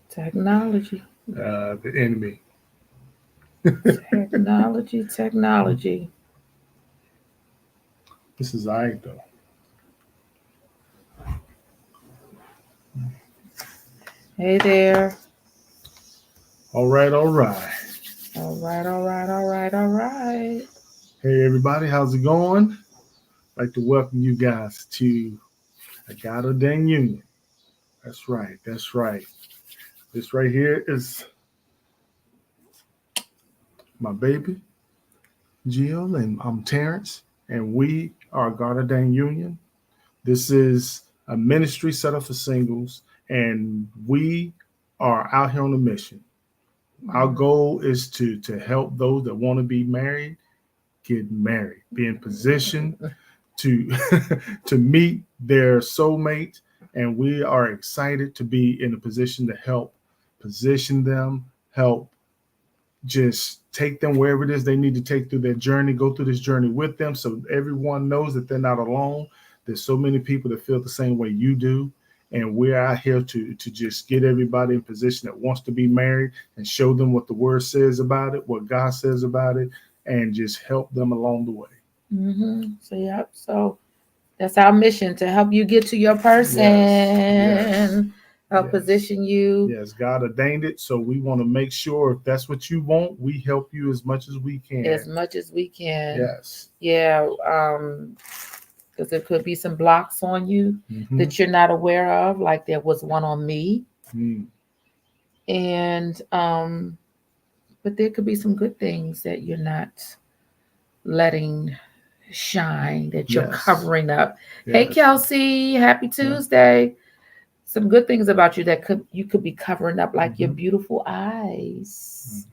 Technology. The enemy. Technology. This is all right though. Hey there. All right, all right. All right. Hey everybody, how's it going? I'd like to welcome you guys to A God-Ordained Union. That's right, that's right. This right here is my baby, Jill, and I'm Terrence, and we are God-Ordained Union. This is a ministry set up for singles, and we are out here on a mission. Our Mm. goal is to help those that want to be married get married, be in position to to meet their soulmate, and we are excited to be in a position to help position them, help just take them wherever it is they need to take through their journey, go through this journey with them so everyone knows that they're not alone. There's so many people that feel the same way you do. And we're out here to just get everybody in position that wants to be married and show them what the word says about it, what God says about it, and just help them along the way. So yep. So that's our mission to help you get to your Yes, yes, person. Help yes. position you Yes, God ordained it. So we want to make sure if that's what you want, we help you as much as we can. as much as we can. Yes. Yeah. Because there could be some blocks on you Mm-hmm. that you're not aware of, like there was one on me. Mm. And but there could be some good things that you're not letting shine, that you're Yes. covering up. Hey Yes. Kelsey, happy Yeah. Tuesday. Some good things about you that could be covering up, like your Mm-hmm. beautiful eyes.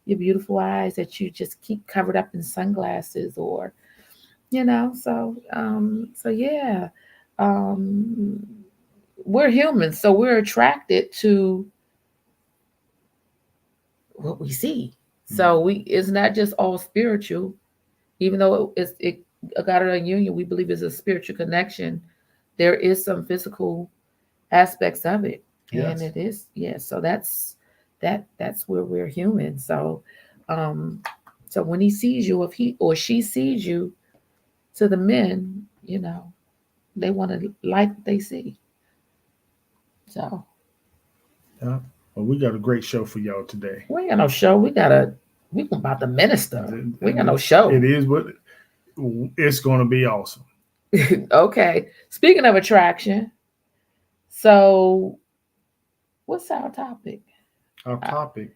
Your beautiful eyes that you just keep covered up in sunglasses, or so yeah. Um we're humans, so we're attracted to what we see. Mm. So it's not just all spiritual, even though a God of a union, we believe is a spiritual connection. There is some physical aspects of it, and Yes. it is, yes. So that's where we're human. Um, so when he sees you, if he or she sees you, to the men, they want to like what they see. So Yeah. Well, we got a great show for y'all today. we ain't got no show. We about to minister. We ain't got no It show. is what it's going to be awesome. Okay. Speaking of attraction, so what's our topic? Our Uh, topic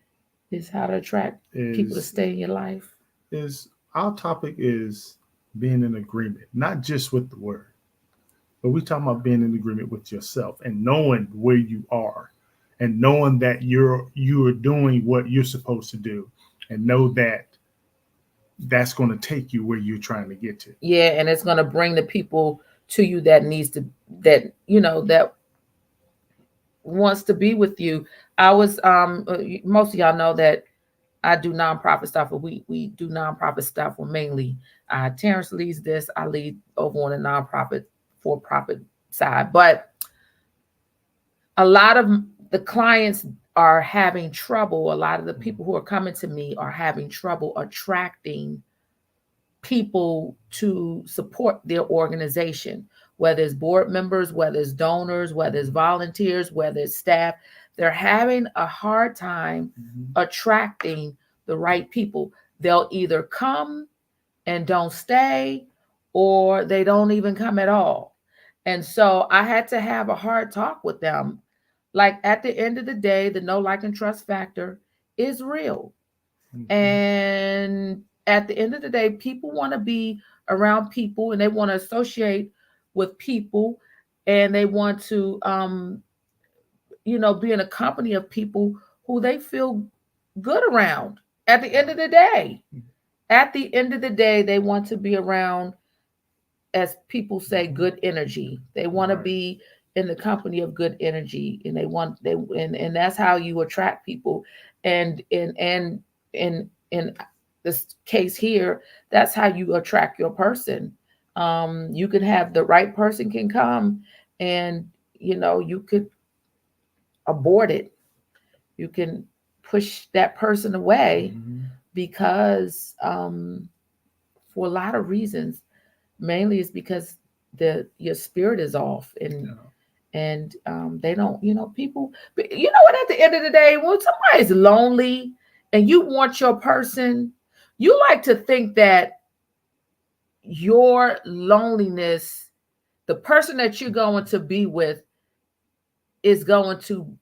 Is how to attract people to is stay in your life. is our topic is being in agreement, not just with the word, but we talking about being in agreement with yourself and knowing where you are, and knowing that you're doing what you're supposed to do, and know that that's going to take you where you're trying to get to. Yeah, and it's gonna bring the people to you that needs to that that wants to be with you. I was most of y'all know that I do nonprofit stuff, or we do nonprofit stuff. Well, mainly, Terrence leads this. I lead over on the nonprofit for profit side, but a lot of the clients are having trouble. A lot of the people who are coming to me are having trouble attracting people to support their organization, whether it's board members, whether it's donors, whether it's volunteers, whether it's staff. They're having a hard time Mm-hmm. attracting the right people. They'll either come and don't stay, or they don't even come at all. And so I had to have a hard talk with them. Like, at the end of the day, the no like and trust factor is real. Mm-hmm. And at the end of the day, people want to be around people, and they want to associate with people, and they want to be in a company of people who they feel good around. At the end of the day, they want to be around, as people say, Mm-hmm. good energy. They want to Right. be in the company of good energy, and and that's how you attract people. And in this case here, that's how you attract your person. You can have the right person can come, and you could abort it. You can push that person away Mhm. because for a lot of reasons. Mainly is because the your spirit is off, Yeah. and they don't, people. But you know what? At the end of the day, when somebody's lonely and you want your person, you like to think that your loneliness, the person that you're going to be with, is going to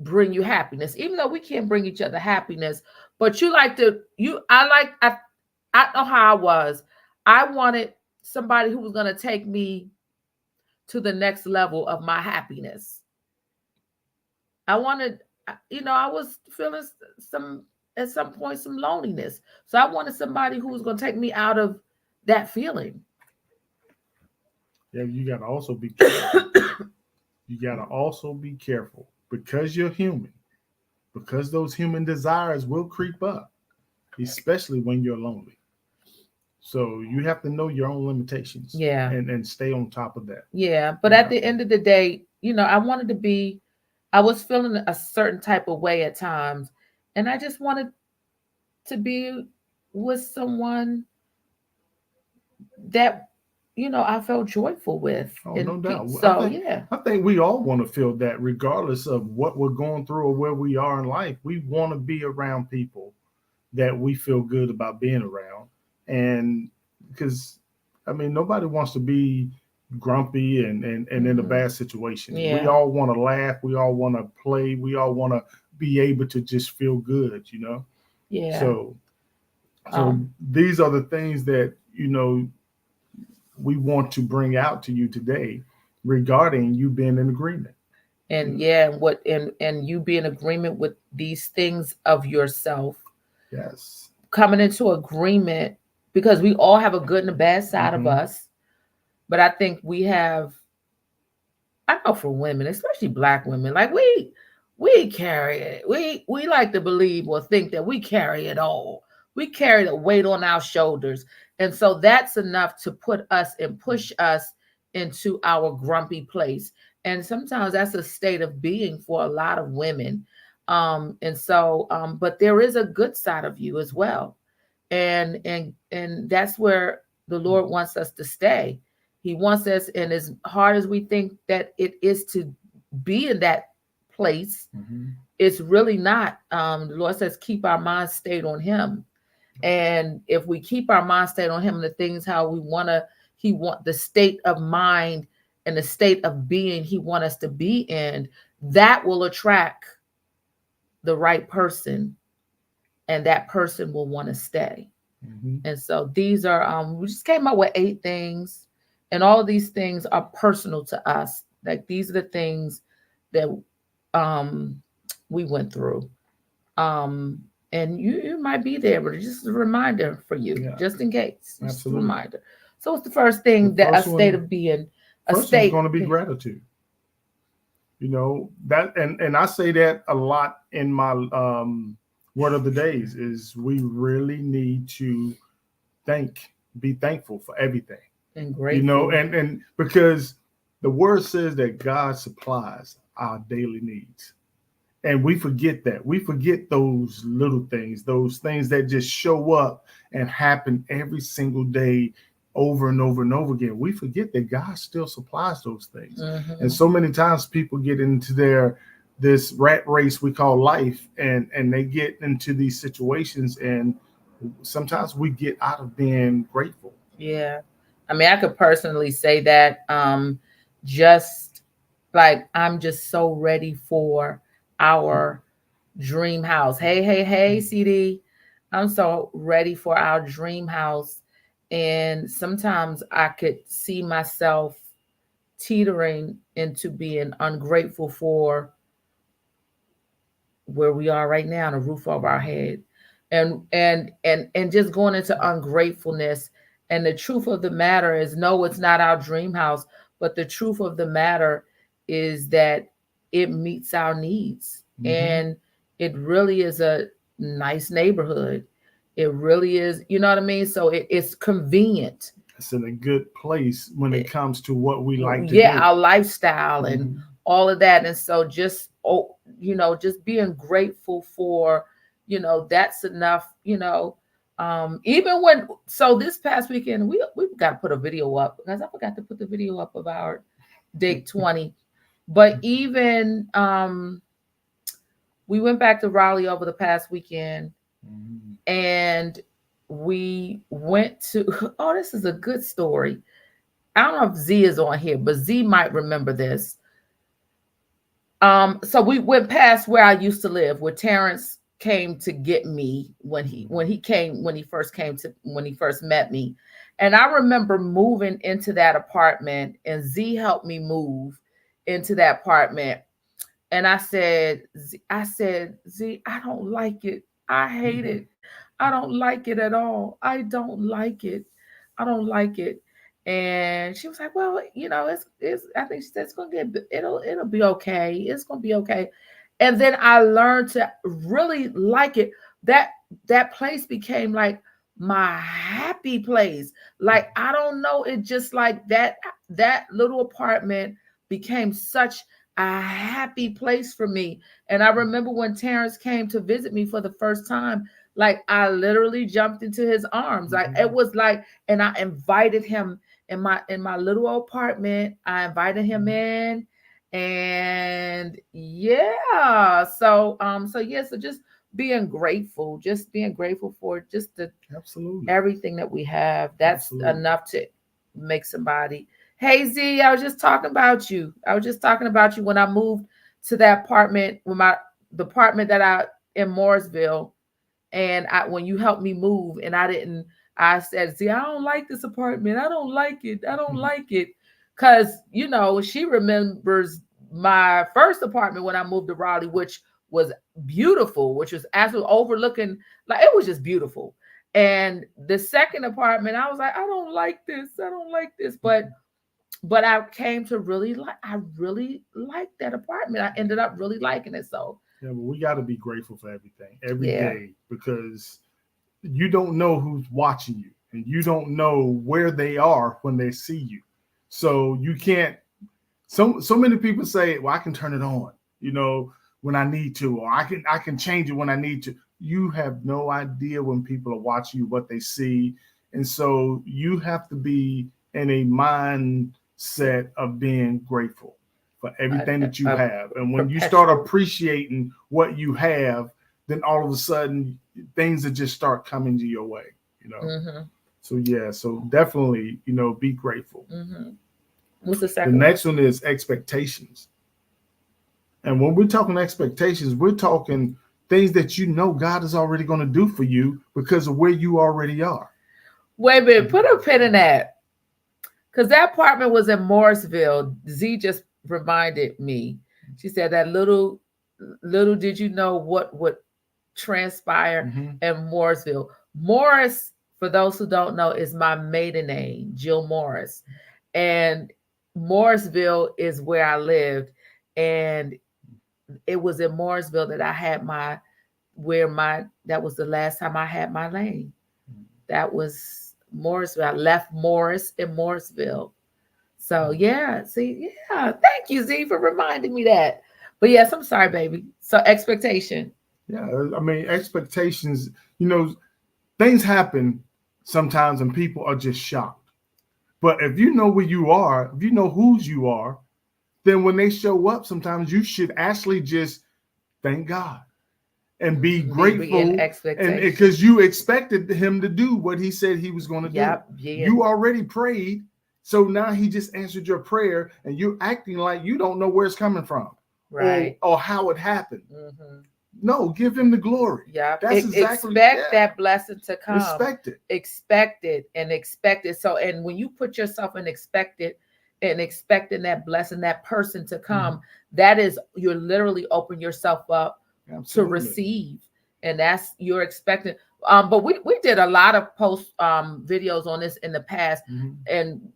bring you happiness, even though we can't bring each other happiness. But you like to, I know how I was. I wanted somebody who was going to take me to the next level of my happiness. I wanted, I was feeling some, at some point, some loneliness. So I wanted somebody who was going to take me out of that feeling. Yeah, you got to also be careful. You got to also be careful because you're human, because those human desires will creep up, especially when you're lonely. So you have to know your own limitations Yeah. and stay on top of that. Yeah. But at Yeah. the end of the day, I wanted to be, I was feeling a certain type of way at times. And I just wanted to be with someone that, I felt joyful with Oh, and no doubt. so yeah. I think we all want to feel that regardless of what we're going through or where we are in life. We want to be around people that we feel good about being around. And because I mean nobody wants to be grumpy and in a Hmm. bad situation. We Yeah. all want to laugh, we all want to play, we all want to be able to just feel good, you know. Yeah. So so Um, these are the things that we want to bring out to you today regarding you being in agreement. and yeah, and you be in agreement with these things of yourself, Yes. coming into agreement, because we all have a good and a bad side of Hmm. us. But I think we have, I know for women, especially black women, like we carry it. We like to believe or think that we carry it all. We carry the weight on our shoulders. And so that's enough to put us and push us into our grumpy place. And sometimes that's a state of being for a lot of women. But there is a good side of you as well. And that's where the Lord wants us to stay. He wants us, and as hard as we think that it is to be in that place, Hmm. it's really not. The Lord says, keep our minds stayed on Him. And if we keep our minds stayed on Him and the things how we want to, He want the state of mind and the state of being He want us to be in, that will attract the right person, and that person will want to stay. Hmm. And so these are, we just came up with 8 things, and all of these things are personal to us. Like these are the things that um we went through. Um and you might be there, but it's just a reminder for you, Yeah, just in case. Just a absolutely. reminder. So what's the first The thing, that a first state one of being, a first one's state going to be gratitude. You know that, and I say that a lot in my word of the days is we really need to thank be thankful for everything. and You know, grateful. and because the word says that God supplies our daily needs, and we forget that. We forget those little things, those things that just show up and happen every single day, over and over and over again. We forget that God still supplies those things. And Hmm. so many times people get into this rat race we call life, and they get into these situations, and sometimes we get out of being grateful. Yeah. I mean, I could personally say that, just like I'm just so ready for our dream house. Hey, hey, hey, CD. I'm so ready for our dream house. And sometimes I could see myself teetering into being ungrateful for where we are right now, the roof over our head, and just going into ungratefulness. And the truth of the matter is, no, it's not our dream house, but the truth of the matter is that it meets our needs, Hmm. and it really is a nice neighborhood. It really is, you know what I mean? So it's convenient. it's in a good place when it comes to what we like to Yeah, do. our lifestyle and Mhm. all of that. And so just, just being grateful for, that's enough, even when, so this past weekend, we've got to put a video up because I forgot to put the video up of our date 20. But even, we went back to Raleigh over the past weekend, Mhm. and we went to, oh, this is a good story. I don't know if Z is on here, but Z might remember this. So we went past where I used to live, where Terrence came to get me when he first met me. And I remember moving into that apartment, and Z helped me move into that apartment. And Z, I don't like it. I hate it. I don't like it at all. I don't like it. I don't like it. And she was like, well, it's I think she said it's gonna it'll be okay. It's gonna be okay. And then I learned to really like it. That that place became like my happy place. Like, I don't know, it just like that little apartment became such a happy place for me. And I remember when Terrence came to visit me for the first time, like I literally jumped into his arms. Like it Mhm. was like, and I invited him in my little apartment. I invited him Mhm. in, and yeah. So just being grateful for just the Absolutely. everything that we have. That's Absolutely. enough to make somebody. Hey Z, I was just talking about you. I was just talking about you when I moved to that apartment, with the apartment that I in Mooresville, and when you helped me move, and I said, Z, I don't like this apartment. I don't like it. I don't like it. Cause she remembers my first apartment when I moved to Raleigh, which was beautiful, which was absolutely overlooking, like it was just beautiful. And the second apartment, I was like, I don't like this. I don't like this. But I came to I really liked that apartment. I ended up really liking it. So Yeah, but we got to be grateful for everything every yeah. day because you don't know who's watching you and you don't know where they are when they see you. So you can't. So many people say, "Well, I can turn it on, you know, when I need to, or I can change it when I need to." You have no idea when people are watching you what they see, and so you have to be in a mindset of being grateful for a, everything that you a have. And when you start perpetual. appreciating what you have, then all of a sudden things that just start coming to your way, you know. Mm-hmm. So yeah, so definitely, be grateful. Mm-hmm. What's the The second one? next one is expectations. And when we're talking expectations, we're talking things that you know God is already going to do for you because of where you already are. Wait a minute, put a pin in that. Because that apartment was in Morrisville. Z just reminded me. She said that little did you know what would transpire Mm-hmm. in Morrisville. Morris, for those who don't know, is my maiden name, Jill Morris. And Morrisville is where I lived. And it was in Morrisville that I had that was the last time I had my lane. That was Morrisville. I left Morris in Morrisville. So yeah, see, yeah. Thank you, Z, for reminding me that. But yes, I'm sorry, baby. So expectation. Yeah, I mean, expectations, things happen sometimes and people are just shocked. But if you know where you are, if you know whose you are, then when they show up, sometimes you should actually just thank God and be Be in grateful, and expectation. because you expected him to do what he said he was going to do. Yep, being You already prayed, so now he just answered your prayer and you're acting like you don't know where it's coming from or right. how it happened. Hmm. No, give him the glory. Yep. That's exactly, Expect yeah, that blessing to come. respect it. Expect it and expect it. So, and when you put yourself in expecting that blessing, that person to Mhm. come, that is, you're literally open yourself up to Absolutely. receive, and that's you're expecting. But we did a lot of post videos on this in the past, Mhm. and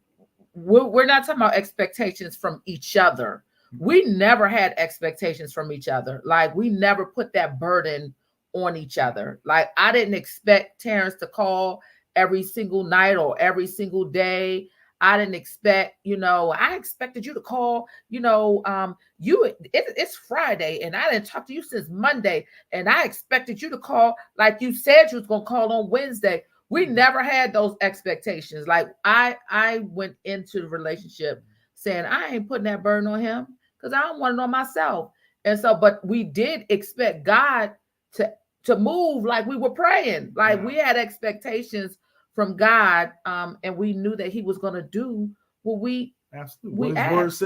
we're not talking about expectations from each other. We never had expectations from each other. Like we never put that burden on each other. Like I didn't expect Terrence to call every single night or every single day. I didn't expect, I expected you to call, it's Friday and I didn't talk to you since Monday. And I expected you to call like you said you was gonna call on Wednesday. We never had those expectations. Like I went into the relationship saying I ain't putting that burden on him because I don't want to know myself. And so, but we did expect God to to move like we were praying. Like we had expectations from God, and we knew that He was going to do what we Absolutely.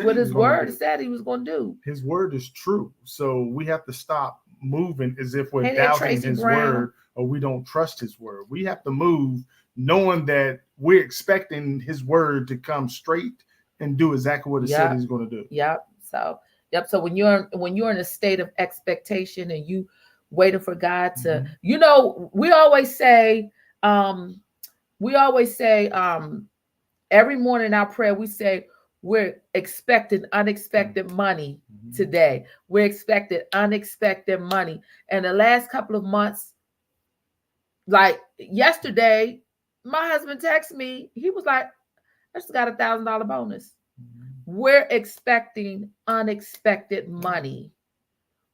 What His word said He was going to do. His word is true, so we have to stop moving as if we're Hey there, doubting Tracy His Brown. word or we don't trust His word. We have to move knowing that we're expecting His word to come straight and do exactly what it said He's going to do. Yep. So when you're in a state of expectation and you waiting for God to, we always say, every morning in our prayer, we say we're expecting unexpected money today. We're expecting unexpected money. And the last couple of months, like yesterday, my husband texted me. He was like, I just got $1,000 bonus. We're expecting unexpected money.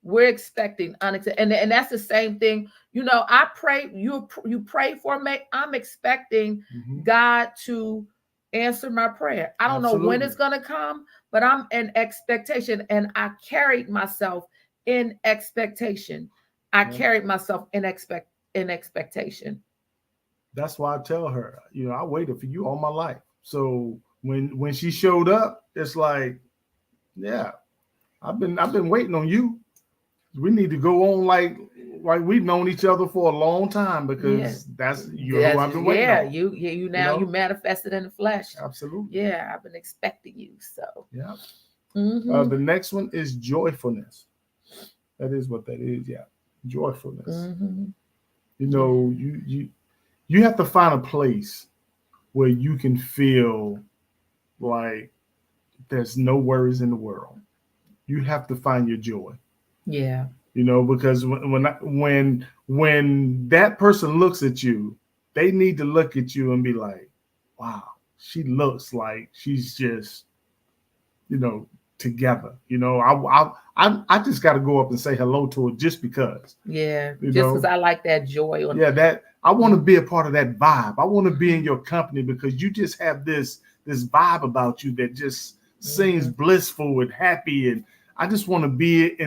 We're expecting unexpected, and that's the same thing. I pray, you pray for me. I'm expecting God to answer my prayer. I don't know when it's gonna come, but I'm in expectation, and I carried myself in expectation. I carried myself in expectation. That's why I tell her, I waited for you all my life. So when she showed up, it's like, yeah, I've been waiting on you. We need to go on like we've known each other for a long time because who I've been waiting on. You now you manifested in the flesh. Absolutely. Yeah, I've been expecting you. So yeah. The next one is joyfulness. That is what that is. Yeah, joyfulness. You have to find a place where you can feel like there's no worries in the world. You have to find your joy. Yeah. Because when that person looks at you, they need to look at you and be like, wow, she looks like she's just, together. I just got to go up and say hello to her just because. Yeah. Just because I like that joy. That I want to be a part of that vibe. I want to be in your company because you just have this vibe about you that just seems blissful and happy, and I just want to be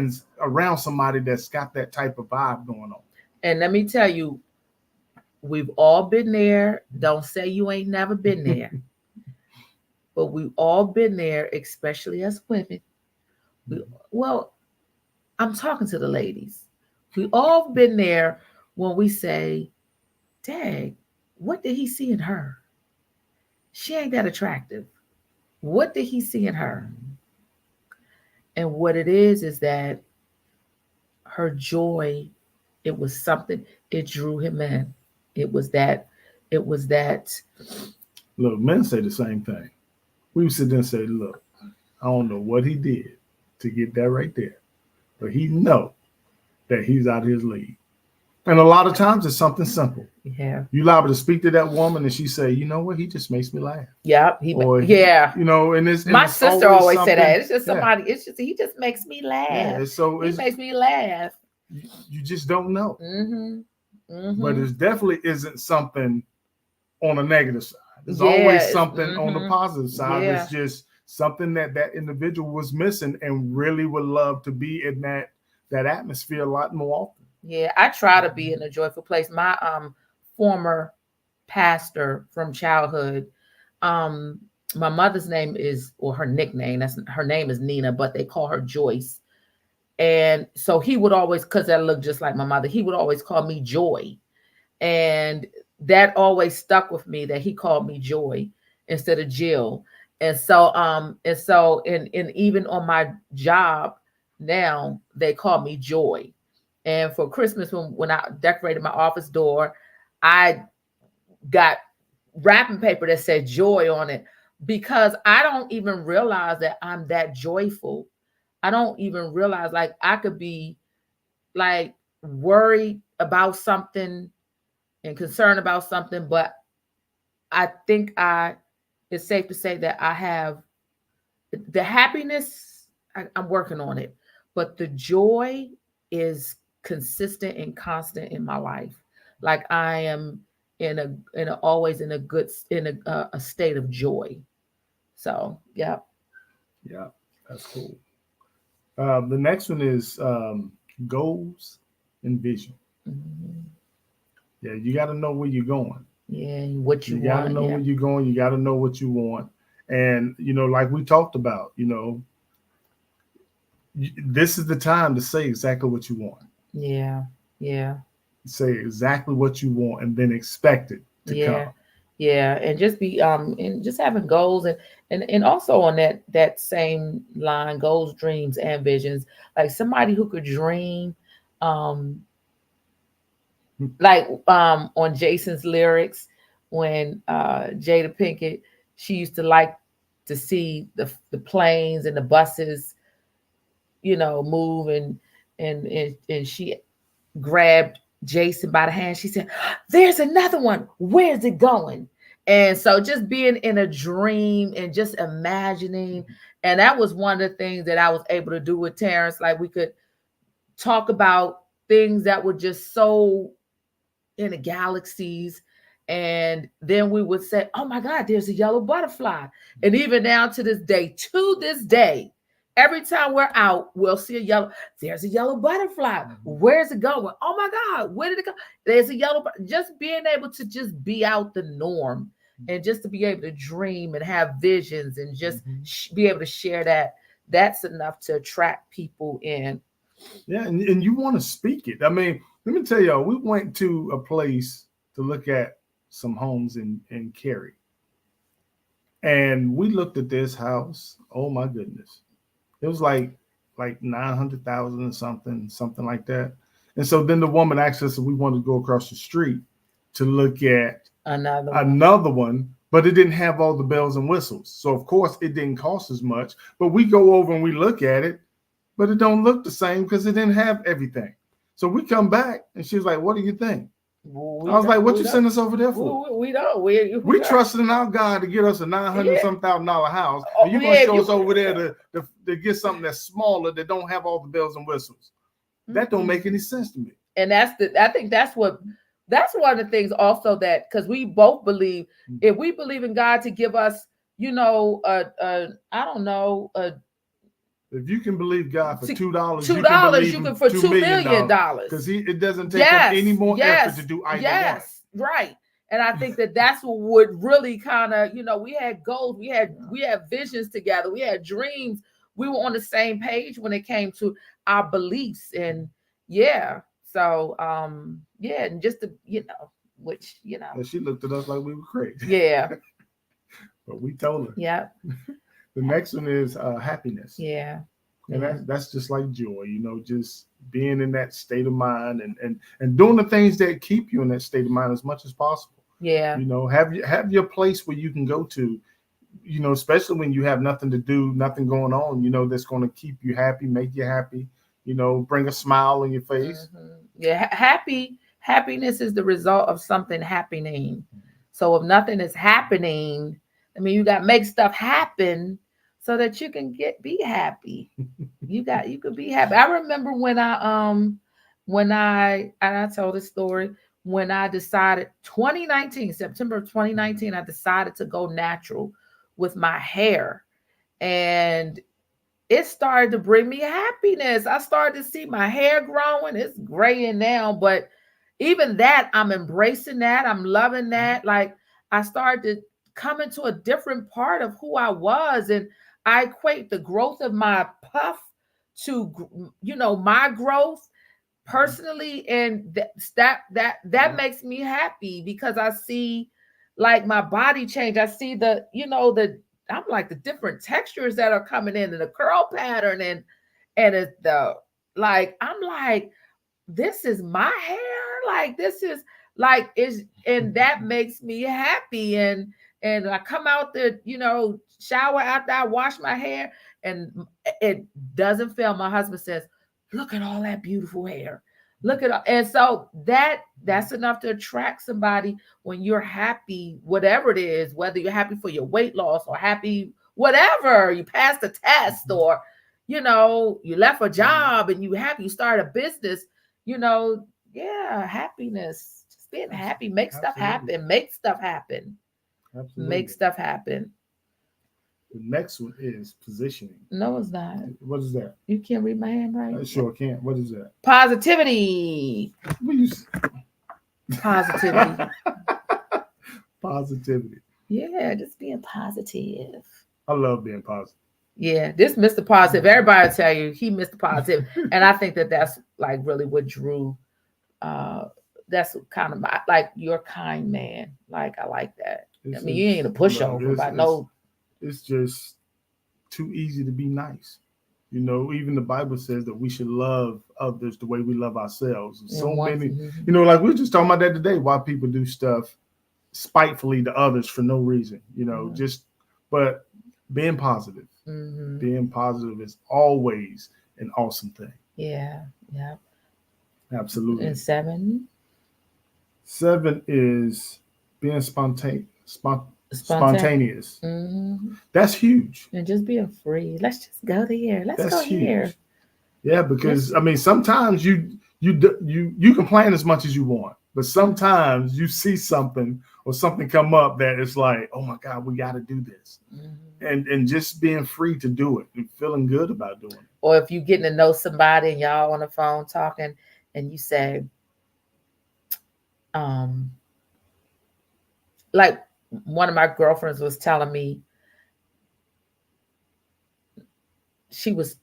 around somebody that's got that type of vibe going on. And let me tell you, we've all been there. Don't say you ain't never been there. But we've all been there, especially as women. Well, I'm talking to the ladies. We all been there when we say, dang, what did he see in her? She ain't that attractive. What did he see in her? And what it is that her joy, it was something, it drew him in. It was that. Look, men say the same thing. We would sit there and say, look, I don't know what he did to get that right there, but he know that he's out of his league. And a lot of times it's something simple. Yeah. You liable to speak to that woman and she say, you know what, he just makes me laugh. Yeah. And it's my sister always say that. It's just somebody, he just makes me laugh. Yeah, so he makes me laugh. You just don't know. But it definitely isn't something on a negative side. There's always something on the positive side. Yeah. It's just something that individual was missing and really would love to be in that atmosphere a lot more often. Yeah, I try to be in a joyful place. My former pastor from childhood, my mother's name is, or her nickname, her name is Nina, but they call her Joyce. And so he would always, because I look just like my mother, he would always call me Joy. And that always stuck with me, that he called me Joy instead of Jill. And so even on my job now, they call me Joy. And for Christmas, when I decorated my office door, I got wrapping paper that said joy on it, because I don't even realize that I'm that joyful. I don't even realize, like, I could be like worried about something and concerned about something, but I think it's safe to say that I have the happiness. I'm working on it, but the joy is consistent and constant in my life. Like I am in a always in a good a state of joy. So yeah. Yeah, that's cool. The next one is goals and vision. Mhm. Yeah, you got to know where you're going. Yeah, what you You got to want. know Yeah, where you're going. You got to know what you want. And, like we talked about, this is the time to say exactly what you want. yeah, yeah, Say exactly what you want and then expect it to come. yeah, yeah, and just be and just having goals and also on that same line, goals, dreams, and visions. Like somebody who could dream, um, like on Jason's lyrics when Jada Pinkett, she used to like to see the planes and the buses, move and she grabbed Jason by the hand. She said, "There's another one. Where's it going?" And so just being in a dream and just imagining. And that was one of the things that I was able to do with Terrence. Like we could talk about things that were just so in the galaxies. And then we would say, "Oh my God, there's a yellow butterfly." And even down to this day, every time we're out, we'll see there's a yellow butterfly. Where's it going? Oh my God, where did it go? There's a just being able to just be out the norm and just to be able to dream and have visions and just be able to share that. That's enough to attract people in. Yeah, and you want to speak it. I mean, let me tell y'all, we went to a place to look at some homes in Cary. And we looked at this house. Oh my goodness. It was like 900,000 or something like that. And so then the woman asked us if we wanted to go across the street to look at another one, but it didn't have all the bells and whistles. So of course it didn't cost as much. But we go over and we look at it, but it don't look the same because it didn't have everything. So we come back and she was like, "What do you think?" I was like, "What you send us over there for?" We don't. We trusted in our God to get us a 900 some $1,000 house, and you're gonna show us over there to get something that's smaller that don't have all the bells and whistles. That don't make any sense to me. And I think that's one of the things also that because we both believe if we believe in God to give us, I don't know, if you can believe God for $2, $2, you can for $2 million because it doesn't take him any more effort to do either one. Right. And I think that's what would really kind of, we had goals, we had visions together, we had dreams, we were on the same page when it came to our beliefs, and yeah. So yeah, and just to which and she looked at us like we were crazy. Yeah. But we told her. Yeah. The next one is happiness. Yeah. And that's just like joy, just being in that state of mind and doing the things that keep you in that state of mind as much as possible. Yeah. Have your place where you can go to, especially when you have nothing to do, nothing going on, that's going to keep you happy, make you happy, bring a smile on your face. Yeah. Happiness is the result of something happening. So if nothing is happening, I mean, you got to make stuff happen so that you can be happy. You could be happy. I remember when I told this story when I decided 2019, September of 2019, I decided to go natural with my hair. And it started to bring me happiness. I started to see my hair growing. It's graying now, but even that, I'm embracing that. I'm loving that. Like I started to come into a different part of who I was. And I equate the growth of my puff to, my growth personally. And that makes me happy because I see like my body change. I see I'm like the different textures that are coming in and the curl pattern and it's I'm like, this is my hair. Like this is like is and that makes me happy. And I come out the, shower after I wash my hair and it doesn't fail. My husband says, "Look at all that beautiful hair." Look at, and so that's enough to attract somebody when you're happy, whatever it is, whether you're happy for your weight loss or happy, whatever, you passed the test, or you left a job and you happy, you started a business, yeah, happiness, just being happy, make stuff Absolutely. happen, make stuff happen, Absolutely. make stuff happen. The next one is positioning. No, it's not. What is that? You can't read my handwriting. I sure can't. What is that? Positivity. What you Positivity. Positivity. Yeah, just being positive. I love being positive. Yeah, this Mr. Positive. Everybody will tell you he Mr. Positive, and I think that's like really what drew. That's kind of my, like, you're a kind man. Like, I like that. I mean, you ain't a pushover, but no. It's just too easy to be nice. Even the Bible says that we should love others the way we love ourselves. So many, like we were just talking about that today, why people do stuff spitefully to others for no reason, but being positive. Being positive is always an awesome thing. Yeah. Absolutely. And 7 is being spontaneous. That's huge. And just being free. Let's just go there. That's go huge. Here. Yeah, because I mean, sometimes you can plan as much as you want, but sometimes you see something or something come up that it's like, oh my God, we got to do this, and just being free to do it and feeling good about doing it. Or if you're getting to know somebody and y'all on the phone talking, and you say, like one of my girlfriends was telling me, she was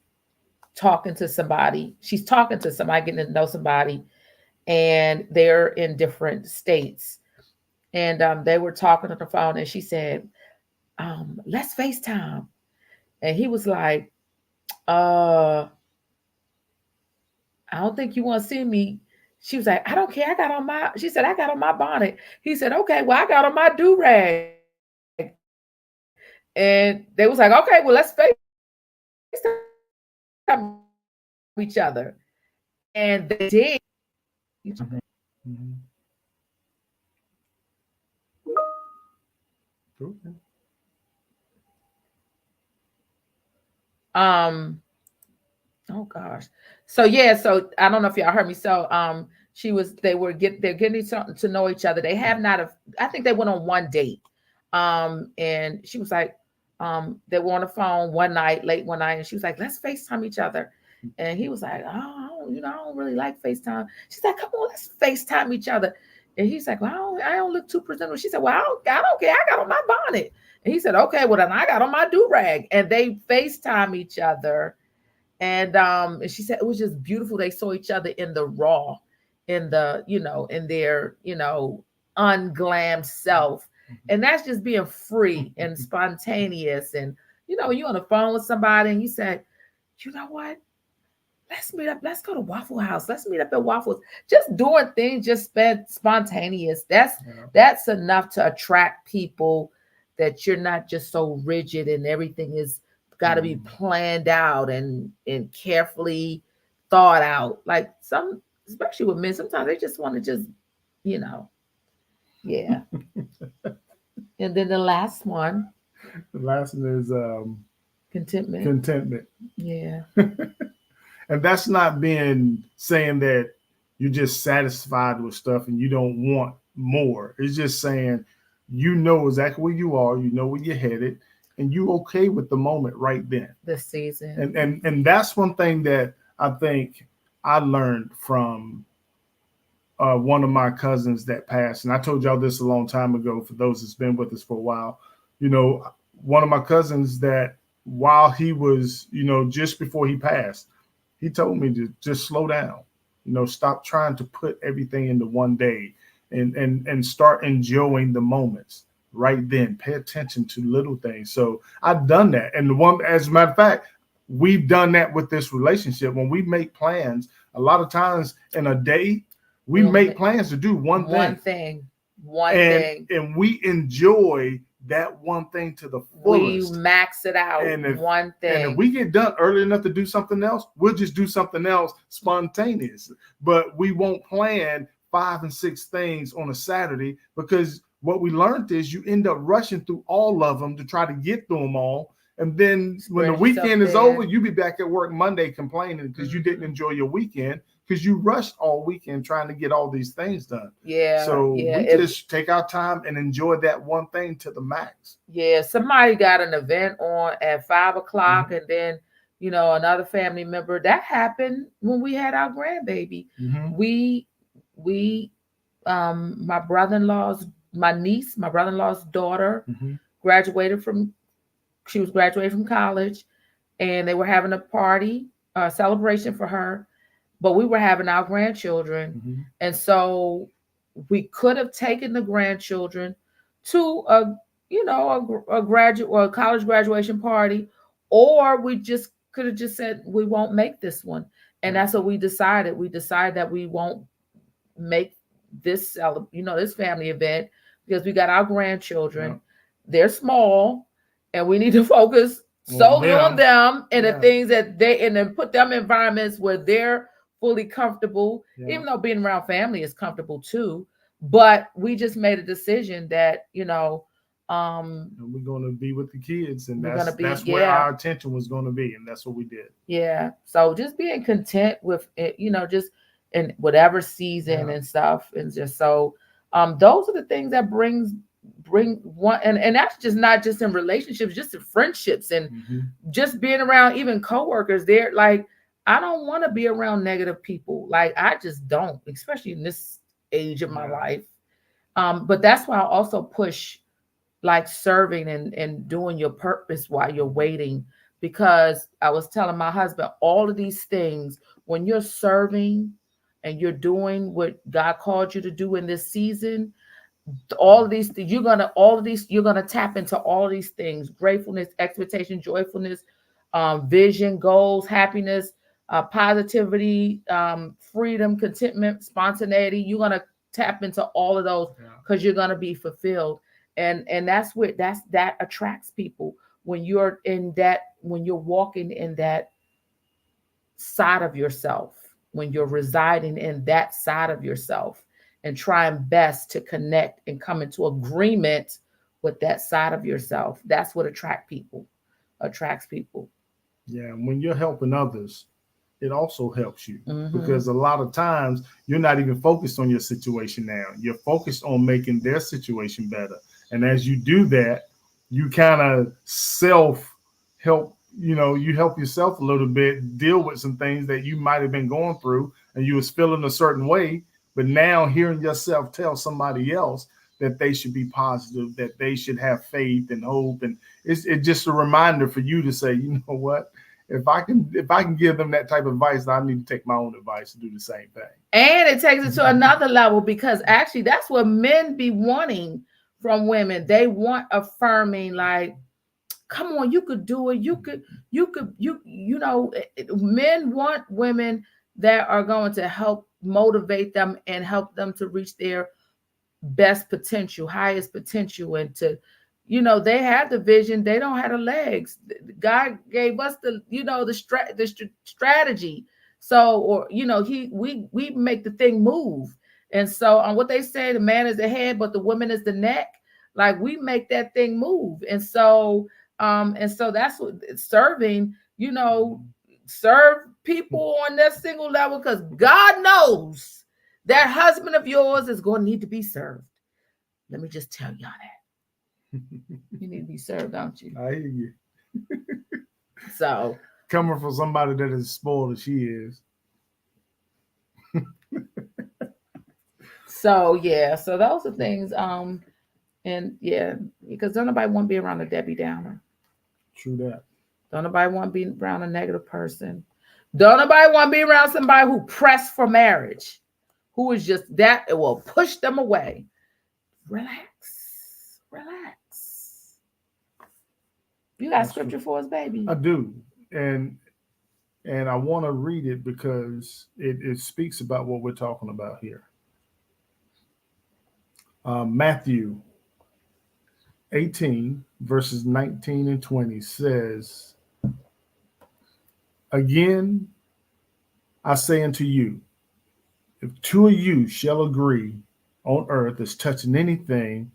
talking to somebody. She's talking to somebody, getting to know somebody, and they're in different states. And they were talking on the phone, and she said, let's FaceTime. And he was like, I don't think you want to see me. She was like, I don't care. She said, I got on my bonnet. He said, okay, well, I got on my do-rag. And they was like, okay, well, let's FaceTime each other. And they did. Oh gosh. So yeah, so I don't know if y'all heard me. So they're getting to know each other. They have not, I think they went on one date. And she was like, they were on the phone late one night, and she was like, let's FaceTime each other. And he was like, oh, I don't really like FaceTime. She's like, come on, let's FaceTime each other. And he's like, well, I don't look too presentable. She said, well, I don't care. I got on my bonnet. And he said, okay, well, then I got on my do-rag. And they FaceTime each other. And she said it was just beautiful. They saw each other in the raw, in the, in their, unglam self. And that's just being free and spontaneous. And, you're on the phone with somebody and you say, you know what? Let's meet up. Let's go to Waffle House. Let's meet up at Waffles. Just doing things, just spontaneous. That's enough to attract people, that you're not just so rigid and everything is got to be planned out and carefully thought out. Like especially with men, sometimes they just want to just, yeah. And then the last one. The last one is contentment. Contentment. Yeah. And that's not saying that you're just satisfied with stuff and you don't want more. It's just saying you know exactly where you are, you know where you're headed, and you're okay with the moment right then. The season. And that's one thing that I think I learned from one of my cousins that passed. And I told y'all this a long time ago, for those that's been with us for a while. One of my cousins, that while he was, just before he passed, he told me to just slow down, stop trying to put everything into one day and start enjoying the moments right then. Pay attention to little things. So I've done that. And as a matter of fact, we've done that with this relationship. When we make plans, a lot of times in a day, we make plans to do one thing. And we enjoy that one thing to the We fullest. max it out. And if, One and if thing. we get done early enough to do something else, we'll just do something else spontaneous. But we won't plan 5 and 6 things on a Saturday, because what we learned is you end up rushing through all of them to try to get through them all. And then when the Spread yourself weekend is thin. over, you be back at work Monday complaining because you didn't Mhm. enjoy your weekend, because you rushed all weekend trying to get all these things done. Yeah. So Yeah. we If just take our time and enjoy that one thing to the max. yeah, somebody got an event on at 5 o'clock, Mhm. and then another family member. That happened when we had our grandbaby. Mhm. We we my brother-in-law's my niece, my brother-in-law's daughter Mhm. graduated from she was graduating from college, and they were having a party, celebration for her, but we were having our grandchildren. Mhm. And so we could have taken the grandchildren to a graduate or a college graduation party, or we just could have just said we won't make this one. And Yeah. that's what we decided. We decided that we won't make this family event, because we got our Yeah. grandchildren. They're small, and we need to focus On solely on them. them and the Yeah. things that and then put them in environments where they're fully comfortable, Yeah. even though being around family is comfortable too. But we just made a decision that And we're going to be with the kids, and we're gonna be that's where our attention was going to be, and that's what we did. yeah. So just being content with it, just in whatever season Yeah. and stuff. And just so those are the things that bring one, and that's just not just in relationships, just in friendships, and Mhm. just being around even coworkers. They're like, I don't want to be around negative people. Like, I just don't, especially in this age of my Yeah. life. But that's why I also push like serving and doing your purpose while you're waiting, because I was telling my husband, all of these things, when you're serving and you're doing what God called you to do in this season, all of these you're gonna tap into all of these things: gratefulness, expectation, joyfulness, vision, goals, happiness, positivity, freedom, contentment, spontaneity. You're gonna tap into all of those, Yeah. because you're gonna be fulfilled. And that attracts people when you're walking in that side of yourself, when you're residing in that side of yourself, and trying best to connect and come into agreement with that side of yourself. That's what attracts people. Yeah. And when you're helping others, it also helps you, Hmm. because a lot of times you're not even focused on your situation now. You're focused on making their situation better. And as you do that, you kind of self help, you help yourself a little bit deal with some things that you might have been going through and you was feeling a certain way. But now hearing yourself tell somebody else that they should be positive, that they should have faith and hope. And it's just a reminder for you to say, you know what? If I can give them that type of advice, I need to take my own advice and do the same thing. And it takes it to another level, because actually that's what men be wanting from women. They want affirming, like, come on, you could do it. Men want women that are going to help motivate them and help them to reach their best potential, highest potential, and to, they have the vision, they don't have the legs. God gave us the strategy. So, or he we make the thing move. And so on what they say, the man is the head, but the woman is the neck. Like, we make that thing move. And so that's what serving, serve people on that single level, because God knows that husband of yours is going to need to be served. Let me just tell y'all that. You need to be served, don't you? I hear you. So, Coming from somebody that is spoiled as she is. yeah. So those are things. And yeah, because don't nobody want to be around a Debbie Downer. True that. Don't nobody want to be around a negative person. Don't nobody want to be around somebody who pressed for marriage, who is just that, it will push them away. Relax. You got That's scripture true. for us, baby? I do. And I want to read it because it speaks about what we're talking about here. Matthew 18, verses 19 and 20 says, "Again, I say unto you, if two of you shall agree on earth as touching anything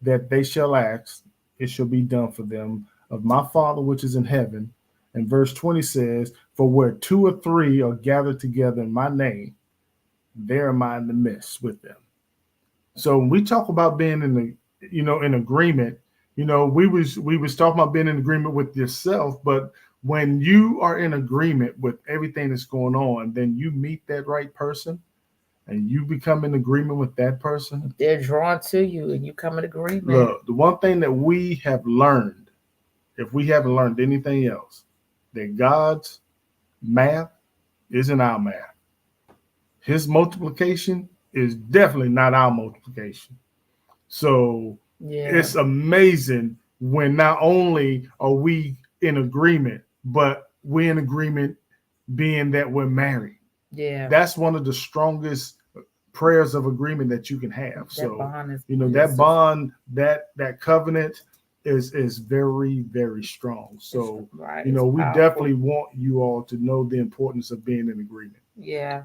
that they shall ask, it shall be done for them of my Father which is in heaven." And verse 20 says, "For where two or three are gathered together in my name, there am I in the midst with them." So when we talk about being in the, in agreement, we was talking about being in agreement with yourself, but when you are in agreement with everything that's going on, then you meet that right person and you become in agreement with that person. They're drawn to you and you come in agreement. Look, the one thing that we have learned, if we haven't learned anything else, that God's math isn't our math. His multiplication is definitely not our multiplication. So Yeah. it's amazing when not only are we in agreement, but we're in agreement being that we're married. Yeah. That's one of the strongest prayers of agreement that you can have. That So bond is that bond, that covenant is very, very strong. So right. we Powerful. definitely want you all to know the importance of being in agreement. Yeah.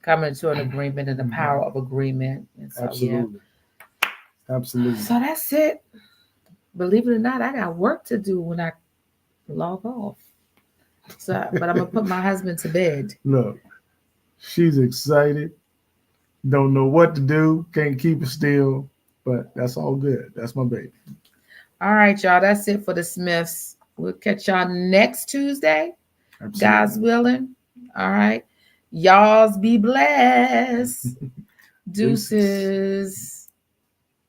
Coming to an agreement and the power of agreement. And so Absolutely. Yeah. Absolutely. So that's it. Believe it or not, I got work to do when I log off. So, but I'm gonna put my husband to bed. Look, she's excited. Don't know what to do. Can't keep it still. But that's all good. That's my baby. All right, y'all. That's it for the Smiths. We'll catch y'all next Tuesday. Absolutely. God's willing. All right. Y'all's be blessed. Deuces.